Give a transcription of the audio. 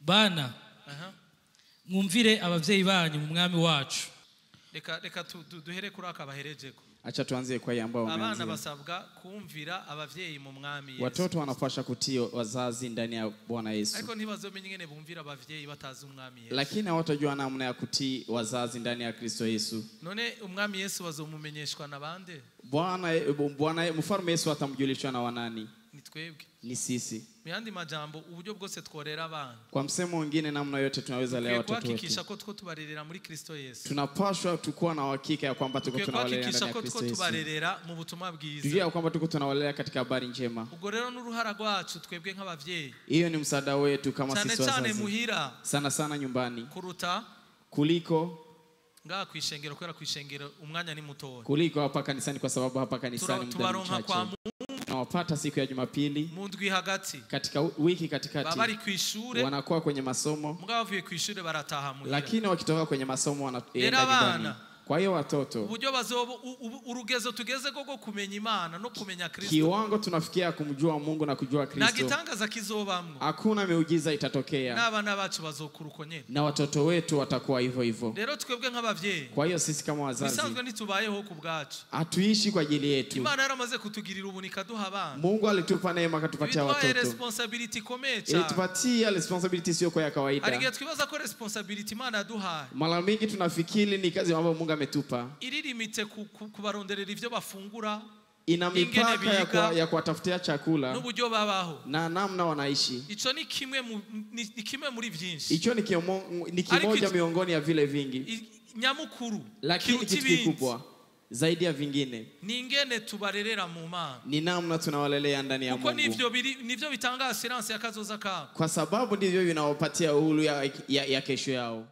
bana mwumvire abavyeyi banyu mu mwami wacu. Reka duhere kuri akabaherejeko. Acha tuanzie kwa yeye ambao wameanza. Abana basabwa kumvira abavyeyi mu mwami Yesu. Watoto wanapaswa kutii wazazi ndani ya Bwana Yesu. Ariko ntibazomenye ingene bumvira abavyeyi batazi umwami Yesu. Lakini hawatajua namna ya kutii wazazi ndani ya Kristo Yesu. None umwami Yesu bazomumenyeshwa na bande? Bwana mfalme Yesu atamjulishwa na wanani? Ni twebwe. Ni sisi. Myandi majambo uburyo bwose tworera abana. Kwa msemo mwingine namna yote tunaweza lea watoto wetu. Kuhakikisha ko tubarerera muri Kristo Yesu. Tunapaswa tukua na hakika ya kwamba tuko tunawalea ndani ya Kristo Yesu. Tubarerera mu butumwa bwiza. Tujue kwamba tuko tunawalea katika habari njema. Ubwo rero n'uruhara rwacu twebwe nk'abavyeyi. Hiyo ni msaada wetu kama sisi wazazi. Cyane muhira. Sana nyumbani. Kuruta kuliko ngaha kwishengero kwera kwishengero umwanya ni mutoya. Kuliko hapa kanisani kwa sababu hapa kanisani muda mchache. Tunawapata siku ya Jumapili mundwi hagati katika wiki katikati babari kwishure wanakuwa kwenye masomo mugavuye kwishure barataha muhira lakini wakitoka kwenye masomo wanaenda nyumbani. Kwa hiyo watoto uburyo bazobo urugezo tugeze gogo kumenya Imana no kumenya Kristo kiwango tunafikia kumjua Mungu na kujua Kristo na gitangaza kizobamwe hakuna miujiza itatokea n'abana bacu bazokuruko nyene na watoto wetu watakuwa hivyo rero twebwe nk'abavyeyi. Kwa hiyo sisi kama wazazi bisanzwe nitubayeho ku bwacu hatuishi kwa ajili yetu. Imana yaramaze kutugirira ubunika duha abana. Mungu alitupa neema akatupatia watoto. Responsibility komecha ilitupatia responsibility sio kwa ya kawaida. Aligia twibaza ko responsibility Imana yaduha mara mingi tunafikiri ni kazi ambayo Mungu ametupa. Iri limite kubaronderera ivyo bafungura ina mipaka ya kuwatafutia chakula n'uburyo babaho na namna wanaishi. Ico ni kimwe muri vyinshi. Ico ni kimoja miongoni ya vile vingi. Nyamukuru lakini kitu kikubwa zaidi ya vingine ni ingene tubarerera mu Mana. Ni namna tunawalelea ndani ya Mungu. Kuko nivyo bitanga assurance ya kazoza kao. Kwa sababu ndivyo vinawapatia uhuru ya kesho yao.